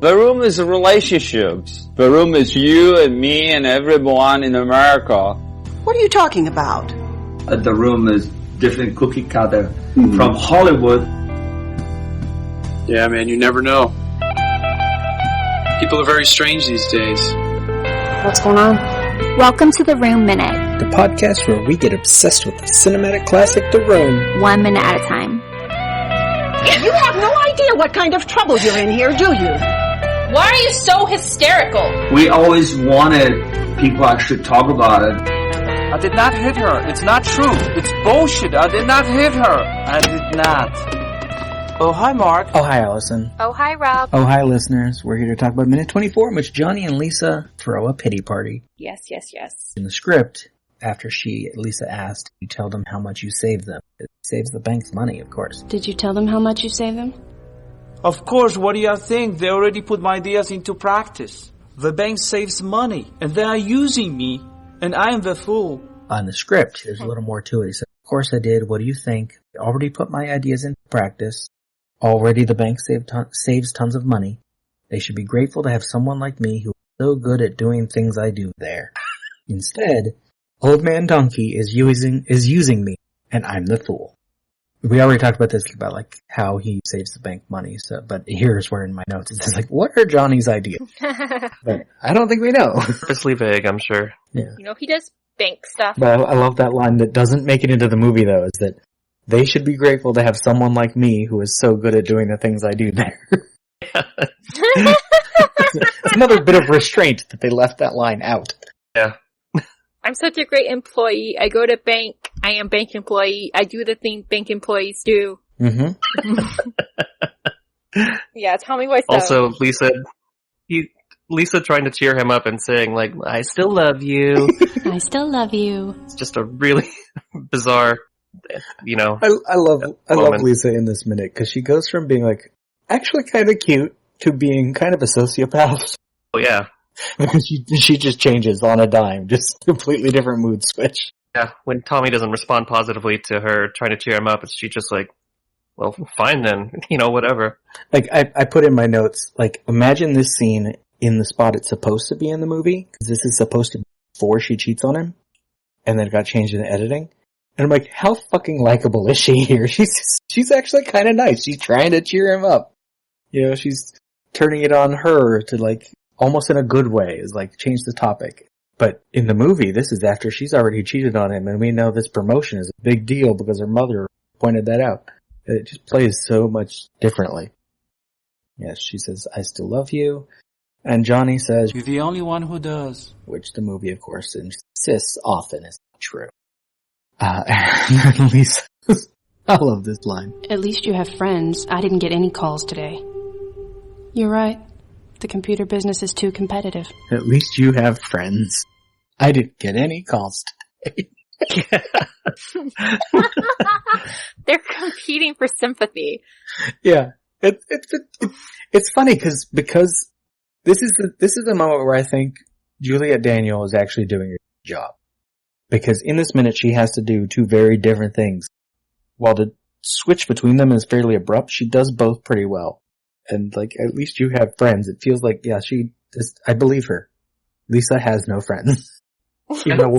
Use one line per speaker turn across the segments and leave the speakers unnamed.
The room is relationships. The room is you and me and everyone in America.
What are you talking about?
The room is different cookie cutter from Hollywood.
Yeah, man, you never know. People are very strange these days.
What's going on?
Welcome to The Room Minute.
The podcast where we get obsessed with the cinematic classic The Room.
1 minute at a time.
You have no idea what kind of trouble you're in here, do you?
Why are you so hysterical?
We always wanted people actually talk about it.
I did not hit her. It's not true. It's bullshit. I did not hit her. I did not. Oh, hi, Mark.
Oh, hi, Allison.
Oh, hi, Rob.
Oh, hi, listeners. We're here to talk about minute 24, in which Johnny and Lisa throw a pity party.
Yes.
In the script, after Lisa asked, you tell them how much you save them. It saves the bank's money, of course.
Did you tell them how much you saved them?
Of course, what do you think? They already put my ideas into practice. The bank saves money, and they are using me, and I am the fool.
On the script, there's a little more to it. He said, of course I did. What do you think? I already put my ideas into practice. Already the bank saves tons of money. They should be grateful to have someone like me who is so good at doing things I do there. Instead, Old Man Donkey is using me, and I'm the fool. We already talked about this, about like how he saves the bank money. So, but here's where in my notes it says like, what are Johnny's ideas? But I don't think we know.
Purposely vague, I'm sure.
Yeah.
You know, he does bank stuff.
But I love that line that doesn't make it into the movie though, is that they should be grateful to have someone like me who is so good at doing the things I do there. It's another bit of restraint that they left that line out.
Yeah.
I'm such a great employee. I go to bank. I am bank employee. I do the thing bank employees do.
Mm-hmm.
Yeah, tell me what's
Also, Lisa trying to cheer him up and saying, like, I still love you.
I still love you.
It's just a really bizarre,
I love Lisa in this minute, because she goes from being like, actually kind of cute, to being kind of a sociopath.
Oh, yeah.
she just changes on a dime, just completely different mood switch.
Yeah, when Tommy doesn't respond positively to her trying to cheer him up, she's just like, well, fine then, whatever. Like,
I put in my notes, like, imagine this scene in the spot it's supposed to be in the movie, because this is supposed to be before she cheats on him, and then it got changed in the editing. And I'm like, how fucking likable is she here? She's actually kind of nice. She's trying to cheer him up. She's turning it on her to, like, almost in a good way, is like, change the topic. But in the movie, this is after she's already cheated on him, and we know this promotion is a big deal because her mother pointed that out. It just plays so much differently. Yes, she says, I still love you. And Johnny says,
You're the only one who does.
Which the movie, of course, insists often is not true. And Lisa, I love this line.
At least you have friends. I didn't get any calls today. You're right. The computer business is too competitive.
At least you have friends. I didn't get any calls today.
They're competing for sympathy.
Yeah. It's funny because this is the moment where I think Juliette Daniel is actually doing her job. Because in this minute she has to do two very different things. While the switch between them is fairly abrupt, she does both pretty well. And like, at least you have friends. It feels like, yeah, I believe her. Lisa has no friends. Even though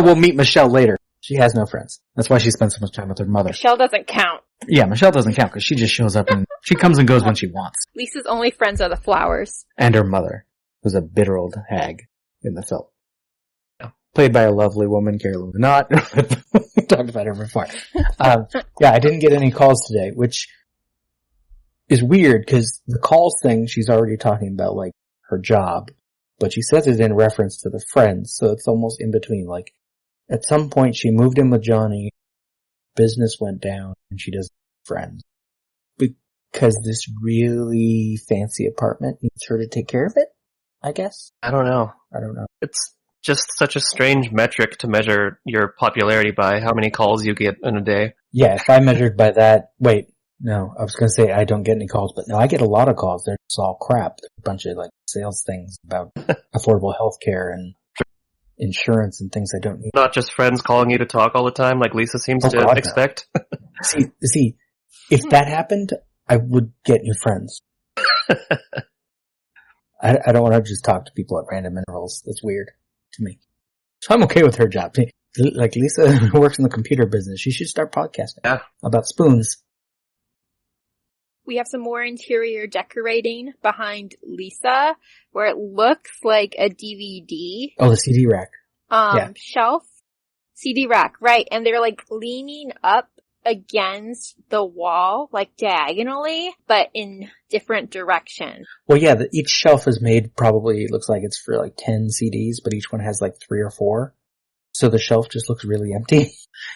we'll meet Michelle later. She has no friends. That's why she spends so much time with her mother.
Michelle doesn't count.
Yeah, Michelle doesn't count because she just shows up and she comes and goes when she wants.
Lisa's only friends are the flowers.
And her mother, who's a bitter old hag in the film. Yeah. Played by a lovely woman, Carolyn Not. We talked about her before. Yeah, I didn't get any calls today, which is weird because the calls thing, she's already talking about like her job, but she says it in reference to the friends, so it's almost in between. Like, at some point she moved in with Johnny, business went down, and she doesn't have friends. Because this really fancy apartment needs her to take care of it, I guess?
I don't know. It's just such a strange metric to measure your popularity by, how many calls you get in a day.
Yeah, if I measured by that, no, I was going to say I don't get any calls, but no, I get a lot of calls. They're just all crap. They're a bunch of like sales things about affordable health care and insurance and things I don't need.
Not just friends calling you to talk all the time like Lisa seems to expect.
No. See, if that happened, I would get new friends. I don't want to just talk to people at random intervals. That's weird to me. So I'm okay with her job. Like Lisa who works in the computer business. She should start podcasting about spoons.
We have some more interior decorating behind Lisa, where it looks like a DVD.
Oh, the CD rack.
Shelf. CD rack, right. And they're like leaning up against the wall, like diagonally, but in different direction.
Well, yeah, each shelf is made probably, looks like it's for like 10 CDs, but each one has like 3 or 4. So the shelf just looks really empty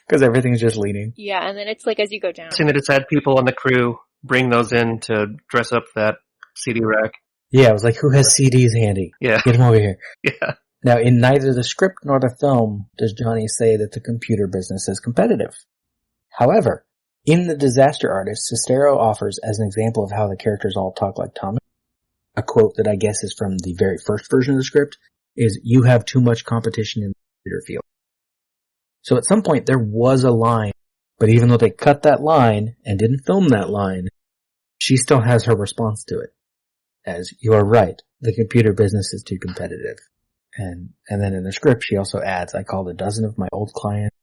because everything's just leaning.
Yeah, and then it's like as you go down.
I've seen that it's had people on the crew bring those in to dress up that CD rack.
Yeah, I was like, who has CDs handy?
Yeah.
Get them over here.
Yeah.
Now, in neither the script nor the film does Johnny say that the computer business is competitive. However, in The Disaster Artist, Sestero offers as an example of how the characters all talk like Tommy, a quote that I guess is from the very first version of the script, is, "You have too much competition in the computer field." So at some point there was a line, but even though they cut that line and didn't film that line, she still has her response to it as, "You are right, the computer business is too competitive." And then in the script she also adds, "I called a dozen of my old clients."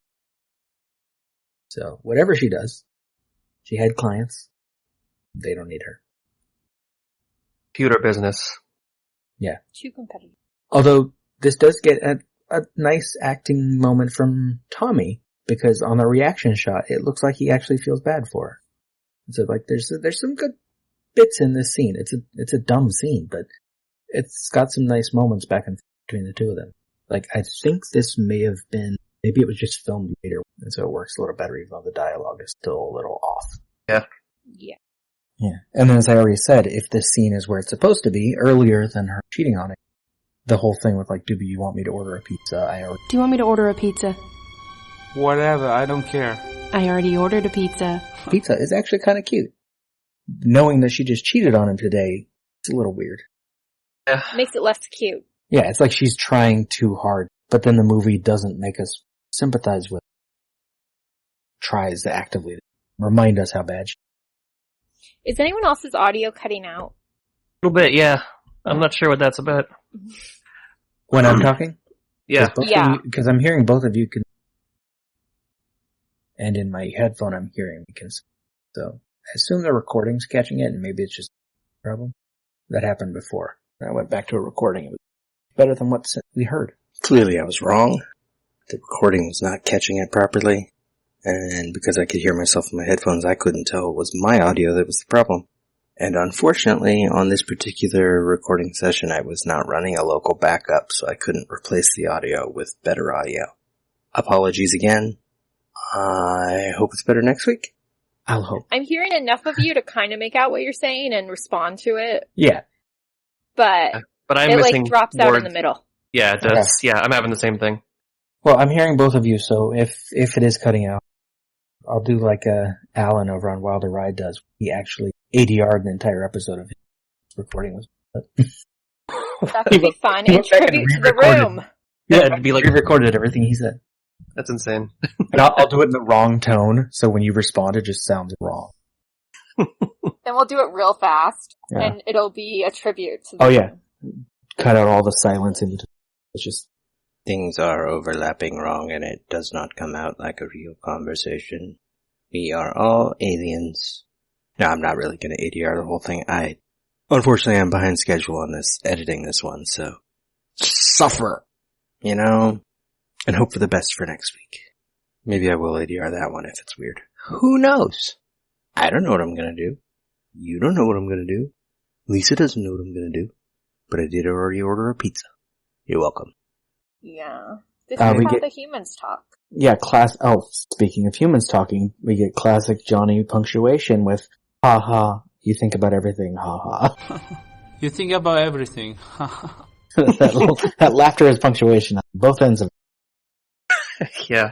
So whatever she does, she had clients. They don't need her.
Computer business.
Yeah.
Too competitive. Although
this does get a nice acting moment from Tommy, because on the reaction shot, it looks like he actually feels bad for her. So like there's some good bits in this scene. It's a dumb scene, but it's got some nice moments back and forth between the two of them. Like I think this may have been, maybe it was just filmed later, and so it works a little better even though the dialogue is still a little off.
Yeah.
Yeah.
Yeah. And then as I already said, if this scene is where it's supposed to be, earlier than her cheating on it, the whole thing with like, do you want me to order a pizza?
Do you want me to order a pizza?
Whatever, I don't care.
I already ordered a pizza.
Pizza is actually kind of cute. Knowing that she just cheated on him today, it's a little weird.
Yeah.
Makes it less cute.
Yeah, it's like she's trying too hard, but then the movie doesn't make us sympathize with her. Tries to actively remind us how bad she is.
Is anyone else's audio cutting out?
A little bit, yeah. I'm not sure what that's about.
When I'm talking?
Yeah.
Because I'm hearing both of you and in my headphone I'm hearing because, so I assume the recording's catching it and maybe it's just a problem. That happened before. I went back to a recording. It was better than what we heard.
Clearly I was wrong. The recording was not catching it properly. And because I could hear myself in my headphones, I couldn't tell it was my audio that was the problem. And unfortunately, on this particular recording session, I was not running a local backup, so I couldn't replace the audio with better audio. Apologies again. I hope it's better next week.
I'll hope.
I'm hearing enough of you to kind of make out what you're saying and respond to it.
Yeah.
But
I'm
it
missing
like drops out in the middle.
Yeah, it does.
Okay.
Yeah, I'm having the same thing.
Well, I'm hearing both of you, so if it is cutting out, I'll do like Alan over on Wilder Ride does. He actually ADR'd an entire episode of his recording.
That would be fun. And tribute to the room.
Yeah, it'd be like he recorded everything he said.
That's insane.
And I'll do it in the wrong tone, so when you respond, it just sounds wrong.
Then we'll do it real fast, and it'll be a tribute to the room.
Yeah. Cut out all the silence in between. It's just...
Things are overlapping wrong and it does not come out like a real conversation. We are all aliens. No, I'm not really going to ADR the whole thing. Unfortunately, I'm behind schedule on this, editing this one, so suffer, you know, and hope for the best for next week. Maybe I will ADR that one if it's weird. Who knows? I don't know what I'm going to do. You don't know what I'm going to do. Lisa doesn't know what I'm going to do. But I did already order a pizza. You're welcome.
Yeah. This is how the humans talk.
Yeah, speaking of humans talking, we get classic Johnny punctuation with, ha ha, you think about everything, ha ha.
You think about everything.
that laughter is punctuation on both ends of
it. Yeah.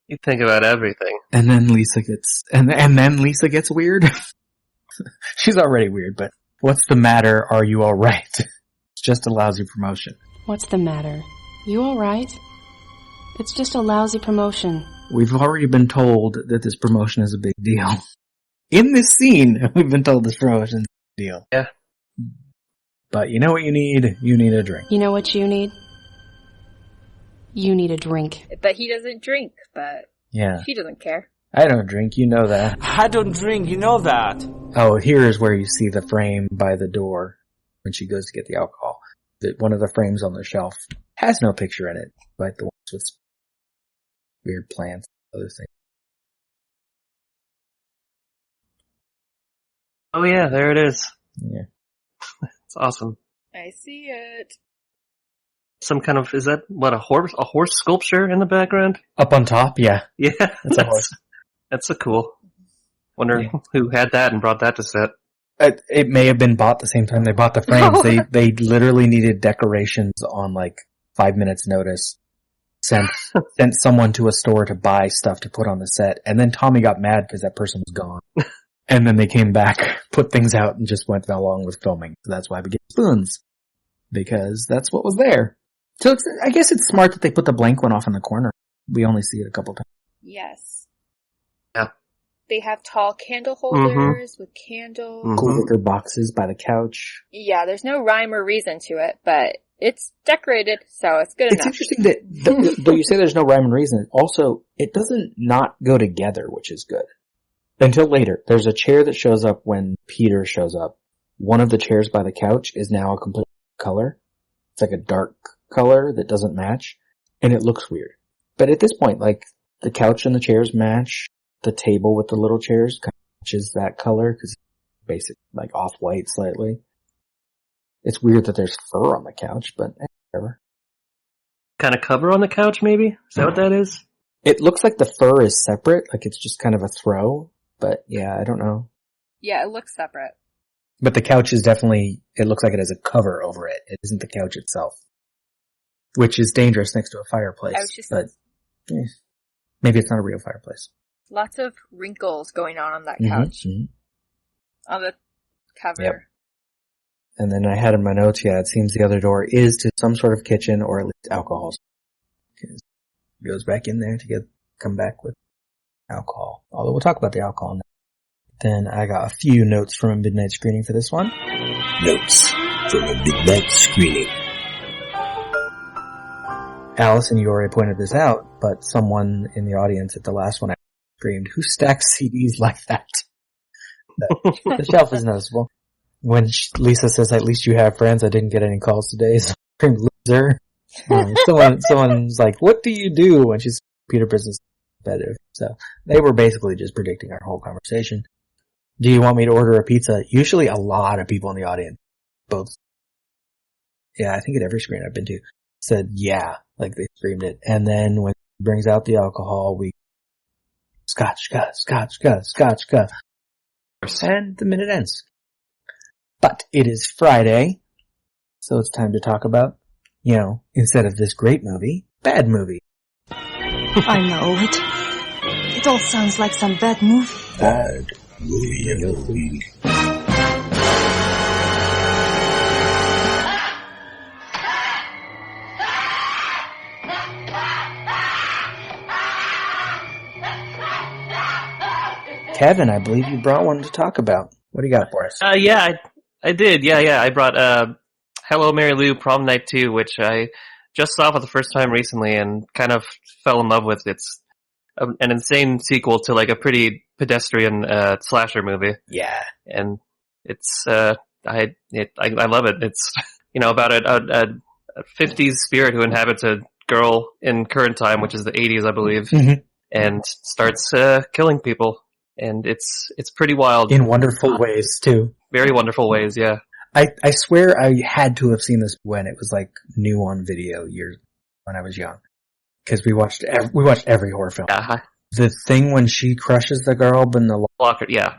You think about everything.
And then Lisa gets weird. She's already weird, but what's the matter? Are you alright? It's just a lousy promotion.
What's the matter? You alright? It's just a lousy promotion.
We've already been told that this promotion is a big deal. In this scene, we've been told this promotion is a big deal.
Yeah.
But you know what you need? You need a drink.
You know what you need? You need a drink.
But he doesn't drink, but
Yeah.
she doesn't care.
I don't drink, you know that.
I don't drink, you know that.
Oh, here is where you see the frame by the door when she goes to get the alcohol. That one of the frames on the shelf has no picture in it, like the ones with weird plants, other things.
Oh yeah, there it is.
Yeah.
It's awesome.
I see it.
Some kind of, is that, what, a horse sculpture in the background?
Up on top, yeah.
Yeah.
That's a horse.
That's so cool. Wonder who had that and brought that to set.
It may have been bought the same time they bought the frames. They literally needed decorations on like 5 minutes notice. Sent someone to a store to buy stuff to put on the set, and then Tommy got mad because that person was gone. And then they came back, put things out, and just went along with filming. So that's why we get spoons. Because that's what was there. So I guess it's smart that they put the blank one off in the corner. We only see it a couple times.
Yes.
Yeah.
They have tall candle holders with candles.
Cool liquor boxes by the couch.
Yeah, there's no rhyme or reason to it, but it's decorated, so it's good enough.
It's interesting that, though you say there's no rhyme and reason, also, it doesn't not go together, which is good. Until later, there's a chair that shows up when Peter shows up. One of the chairs by the couch is now a complete color. It's like a dark color that doesn't match, and it looks weird. But at this point, like, the couch and the chairs match. The table with the little chairs kind of matches that color, because it's basic, like, off-white slightly. It's weird that there's fur on the couch, but whatever.
Kind of cover on the couch, maybe? Is that what that is?
It looks like the fur is separate, like it's just kind of a throw, but yeah, I don't know.
Yeah, it looks separate.
But the couch is definitely, it looks like it has a cover over it. It isn't the couch itself. Which is dangerous next to a fireplace. But maybe it's not a real fireplace.
Lots of wrinkles going on that couch. On the cover.
Yep. And then I had in my notes, it seems the other door is to some sort of kitchen or at least alcohol. Goes back in there to come back with alcohol. Although we'll talk about the alcohol now. Then I got a few notes from a midnight screening for this one.
Notes from a midnight screening.
Allison, you already pointed this out, but someone in the audience at the last one screamed, "Who stacks CDs like that?" The shelf is noticeable. When Lisa says, "At least you have friends," I didn't get any calls today, so I screamed, "Loser." Someone's like, "What do you do?" And she's Peter Business competitive. So they were basically just predicting our whole conversation. Do you want me to order a pizza? Usually a lot of people in the audience, both. Yeah, I think at every screen I've been to, said yeah, like they screamed it. And then when he brings out the alcohol, we scotch, scotch. And the minute ends. But it is Friday, so it's time to talk about, instead of this great movie, bad movie.
I know it. It all sounds like some bad movie.
Bad movie.
Kevin, I believe you brought one to talk about. What do you got for us?
Yeah, I did. Yeah. I brought Hello, Mary Lou, Prom Night 2, which I just saw for the first time recently and kind of fell in love with. It's an insane sequel to like a pretty pedestrian slasher movie.
Yeah.
And it's I love it. It's about a 50s spirit who inhabits a girl in current time, which is the 80s, I believe, and starts killing people. And it's pretty wild.
In wonderful ways, too.
Very wonderful ways, yeah.
I swear I had to have seen this when it was like new on video years when I was young. Because we watched every horror film.
Uh-huh.
The thing when she crushes the girl in the
locker, yeah.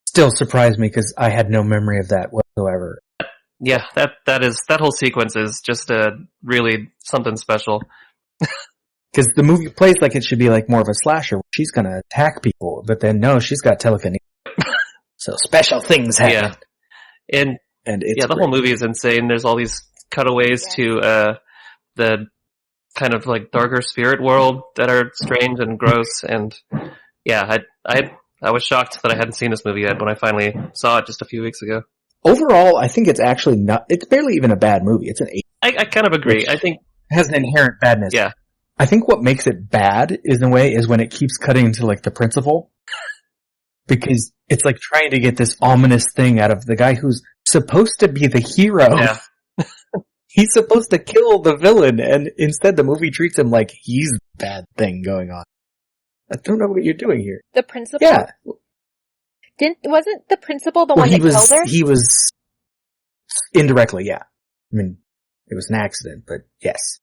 Still surprised me because I had no memory of that whatsoever.
Yeah, that whole sequence is just really something special.
Because the movie plays like it should be like more of a slasher. She's gonna attack people, but then no, she's got telekinesis. So special things happen.
Yeah. And it's the whole movie is insane. There's all these cutaways to the kind of like darker spirit world that are strange and gross. And yeah, I was shocked that I hadn't seen this movie yet when I finally saw it just a few weeks ago.
overall, I think it's actually not, it's barely even a bad movie. It's an 8.
I kind of agree. I think
it has an inherent badness.
Yeah.
I think what makes it bad in a way is when it keeps cutting to like the principal. Because it's like trying to get this ominous thing out of the guy who's supposed to be the hero.
Yeah.
He's supposed to kill the villain, and instead the movie treats him like he's the bad thing going on. I don't know what you're doing here.
The principal?
Yeah.
Wasn't the principal the one that killed her?
He was indirectly, yeah. I mean, it was an accident, but yes.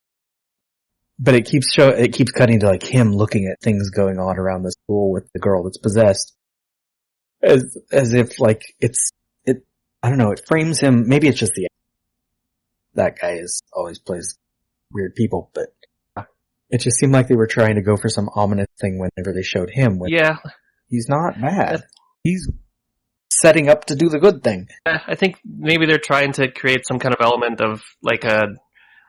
But it keeps cutting to like him looking at things going on around the school with the girl that's possessed. As if like I don't know, it frames him, maybe it's just that guy always plays weird people, but it just seemed like they were trying to go for some ominous thing whenever they showed him.
Yeah.
He's not bad. He's setting up to do the good thing.
I think maybe they're trying to create some kind of element of like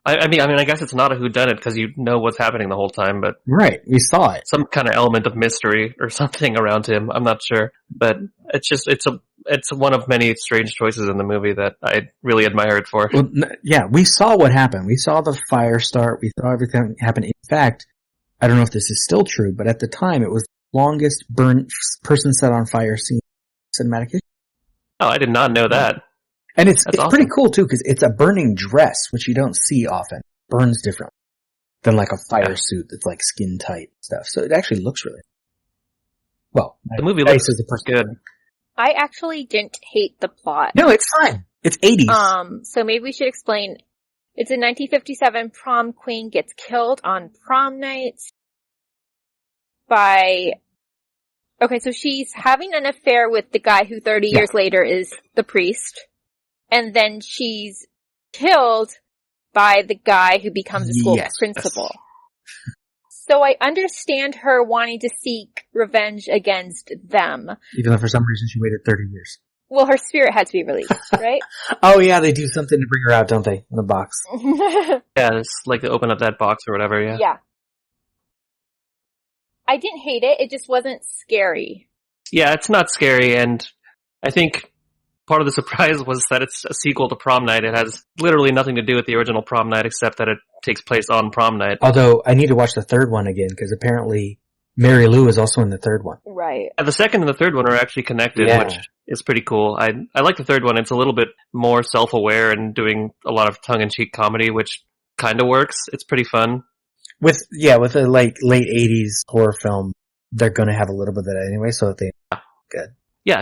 I mean, I guess it's not a whodunit because you know what's happening the whole time, but
right, we saw it.
Some kind of element of mystery or something around him. I'm not sure, but it's one of many strange choices in the movie that I really admire it for.
Well, yeah, we saw what happened. We saw the fire start. We saw everything happen. In fact, I don't know if this is still true, but at the time, it was the longest burnt person set on fire scene in cinematic history.
Oh, I did not know that.
And it's
awesome.
Pretty cool too, because it's a burning dress, which you don't see often. It burns different than like a fire suit that's like skin tight stuff. So it actually looks really well.
The movie looks good.
I actually didn't hate the plot.
No, it's fine. It's 80s.
So maybe we should explain. It's in 1957. Prom queen gets killed on prom night by. Okay, so she's having an affair with the guy who 30 years later is the priest. And then she's killed by the guy who becomes the school principal. So I understand her wanting to seek revenge against them.
Even though for some reason she waited 30 years.
Well, her spirit had to be released, right?
Oh yeah, they do something to bring her out, don't they? In the box.
Yeah, it's like they open up that box or whatever, yeah.
Yeah. I didn't hate it, it just wasn't scary.
Yeah, it's not scary, and I think part of the surprise was that it's a sequel to Prom Night. It has literally nothing to do with the original Prom Night except that it takes place on Prom Night.
Although, I need to watch the third one again, because apparently Mary Lou is also in the third one.
Right.
The second and the third one are actually connected, which is pretty cool. I like the third one. It's a little bit more self-aware and doing a lot of tongue-in-cheek comedy, which kind of works. It's pretty fun. With
a like late 80s horror film, they're gonna have a little bit of that anyway, so they good.
Yeah,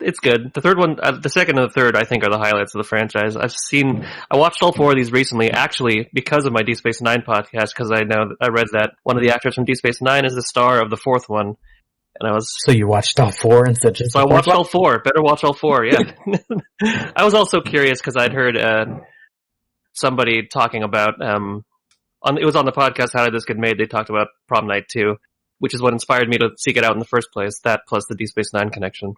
it's good. The third one, the second and the third, I think, are the highlights of the franchise. I watched all 4 of these recently, actually, because of my Deep Space Nine podcast, because I read that one of the actors from Deep Space Nine is the star of the 4th one. And
So you watched all 4 instead of just
So I watched all 4. Better watch all 4, yeah. I was also curious because I'd heard, somebody talking about, it was on the podcast, How Did This Get Made? They talked about Prom Night 2, which is what inspired me to seek it out in the first place, that plus the Deep Space Nine connection.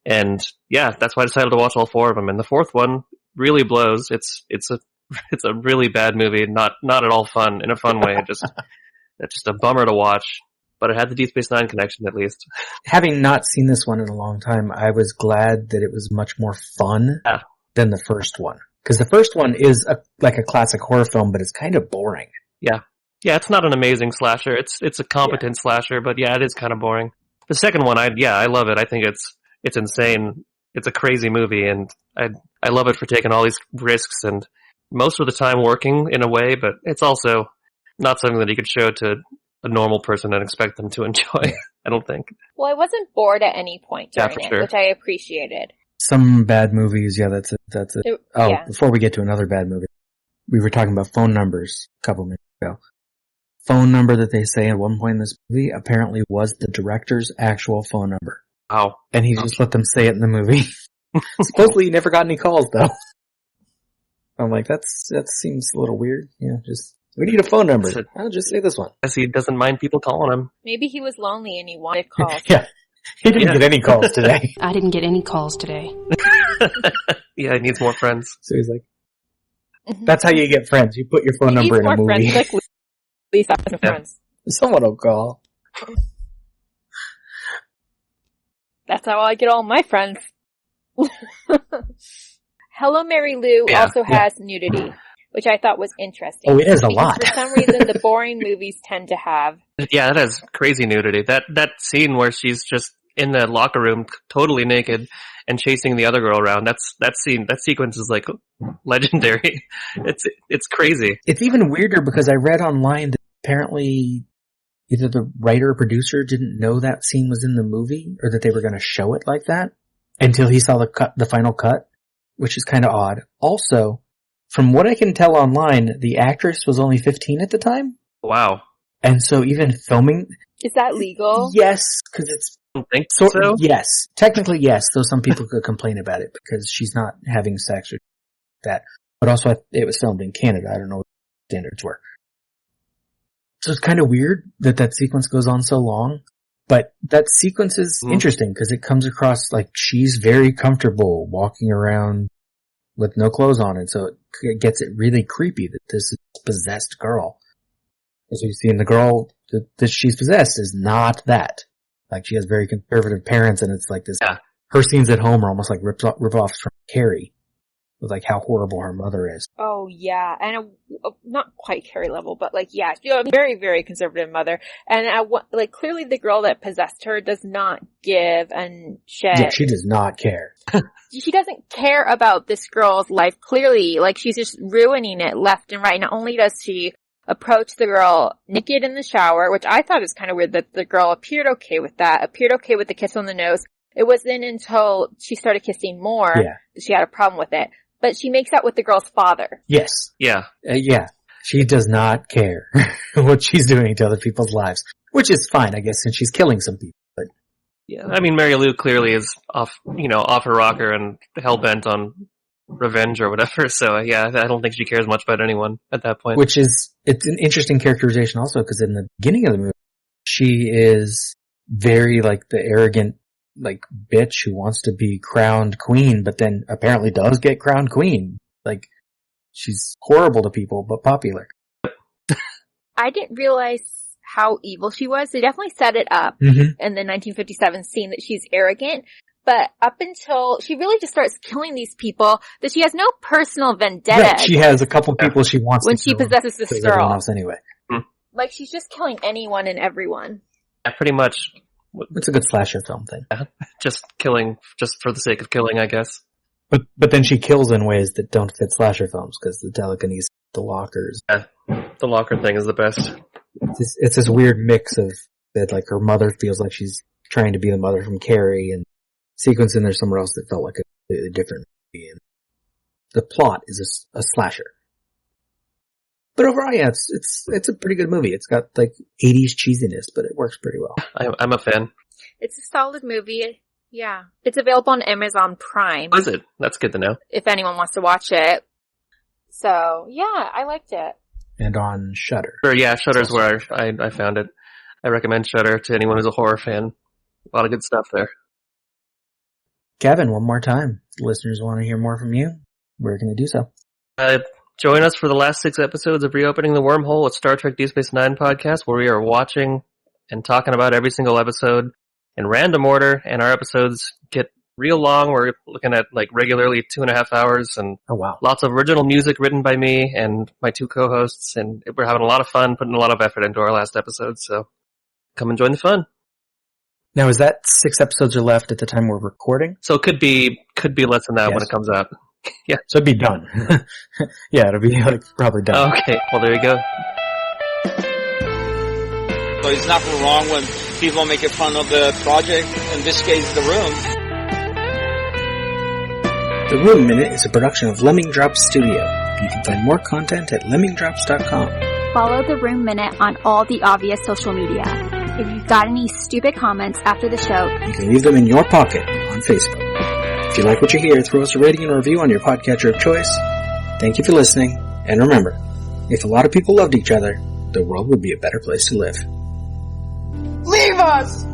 And yeah, that's why I decided to watch all 4 of them. And the 4th one really blows. It's a really bad movie, not at all fun in a fun way. It's just a bummer to watch. But it had the Deep Space Nine connection at least.
Having not seen this one in a long time, I was glad that it was much more fun than the first one. Because the first one is like a classic horror film, but it's kind of boring.
Yeah. Yeah, it's not an amazing slasher. It's a competent slasher, but yeah, it is kind of boring. The second one, I love it. I think it's insane. It's a crazy movie, and I love it for taking all these risks and most of the time working in a way, but it's also not something that you could show to a normal person and expect them to enjoy, I don't think.
Well, I wasn't bored at any point during it,
sure.
which I appreciated.
Some bad movies, that's it. Before we get to another bad movie, we were talking about phone numbers a couple minutes ago. Phone number that they say at one point in this movie apparently was the director's actual phone number.
Wow.
And he just let them say it in the movie. Supposedly he never got any calls though. I'm like, that seems a little weird. Yeah, we need a phone number. I'll just say this one.
Guess he doesn't mind people calling him.
Maybe he was lonely and he wanted calls.
Yeah. He didn't get any calls today.
I didn't get any calls today.
Yeah, he needs more friends.
So he's like, that's how you get friends. You put your phone number in a movie.
Friends, like Lisa has no friends.
Someone will call.
That's how I get all my friends. Hello, Mary Lou also has nudity, which I thought was interesting.
Oh, it has a
because
lot.
For some reason, the boring movies tend to have.
Yeah, that has crazy nudity. That scene where she's just in the locker room, totally naked, and chasing the other girl around. That sequence is like legendary. It's crazy.
It's even weirder because I read online that apparently either the writer or producer didn't know that scene was in the movie, or that they were going to show it like that until he saw the final cut, which is kind of odd. Also, from what I can tell online, the actress was only 15 at the time.
Wow.
And so even filming...
Is that legal?
Yes, because it's...
I don't think so.
Yes. Technically, yes, though some people could complain about it because she's not having sex or that. But also, it was filmed in Canada. I don't know what the standards were. So it's kind of weird that sequence goes on so long. But that sequence is interesting because it comes across like she's very comfortable walking around with no clothes on. And so it gets it really creepy that this is a possessed girl. As we see in the girl that she's possessed is not that. Like she has very conservative parents and it's like this, her scenes at home are almost like rip-offs from Carrie. With like how horrible her mother is.
Oh yeah, and not quite Carrie level, but like she has a very, very conservative mother, and like clearly the girl that possessed her does not give a shit.
Yeah, she does not care.
She doesn't care about this girl's life. Clearly, like she's just ruining it left and right. Not only does she approach the girl naked in the shower, which I thought is kind of weird that the girl appeared okay with that, appeared okay with the kiss on the nose. It wasn't until she started kissing more that she had a problem with it. But she makes out with the girl's father.
Yes.
Yeah.
Yeah. She does not care what she's doing to other people's lives. Which is fine, I guess, since she's killing some people. But
yeah. I mean, Mary Lou clearly is off her rocker and hell-bent on revenge or whatever. So, yeah, I don't think she cares much about anyone at that point.
Which is, it's an interesting characterization also, because in the beginning of the movie, she is very, like, the arrogant, like, bitch who wants to be crowned queen, but then apparently does get crowned queen. Like, she's horrible to people, but popular.
I didn't realize how evil she was. They definitely set it up in the 1957 scene that she's arrogant, but up until she really just starts killing these people, that she has no personal vendetta.
Right, she has a couple people she wants
when
to
she
kill
possesses this
everyone
girl.
else anyway.
Like, she's just killing anyone and everyone.
Yeah, pretty much.
It's a good slasher film thing.
Just killing, just for the sake of killing, I guess.
But then she kills in ways that don't fit slasher films, because the telekinesis, the lockers.
Yeah, the locker thing is the best.
It's this weird mix of that, like, her mother feels like she's trying to be the mother from Carrie, and sequence in there somewhere else that felt like a completely different movie. And the plot is a slasher. But overall, yeah, it's a pretty good movie. It's got, like, 80s cheesiness, but it works pretty well.
I'm a fan.
It's a solid movie. Yeah. It's available on Amazon Prime.
Is it? That's good to know.
If anyone wants to watch it. So, yeah, I liked it.
And on Shudder.
Sure, yeah, Shudder's where I found it. I recommend Shudder to anyone who's a horror fan. A lot of good stuff there.
Kevin, one more time. If the listeners want to hear more from you, we're going to do so.
Join us for the last 6 episodes of Reopening the Wormhole, a Star Trek Deep Space Nine podcast where we are watching and talking about every single episode in random order, and our episodes get real long. We're looking at like regularly 2.5 hours, and lots of original music written by me and my 2 co-hosts, and we're having a lot of fun, putting a lot of effort into our last episode, so come and join the fun.
Now, is that 6 episodes are left at the time we're recording?
So it could be less than that when it comes out. Yeah.
So it'd be done. Yeah, it'll be like probably done.
Okay, well there you go.
So it's nothing wrong when people make fun of the project, in this case The Room.
The Room Minute is a production of Lemming Drops Studio. You can find more content at lemmingdrops.com.
Follow The Room Minute on all the obvious social media. If you've got any stupid comments after the show,
you can leave them in your pocket on Facebook. If you like what you hear, throw us a rating and review on your podcatcher of choice. Thank you for listening, and remember, if a lot of people loved each other, the world would be a better place to live.
Leave us!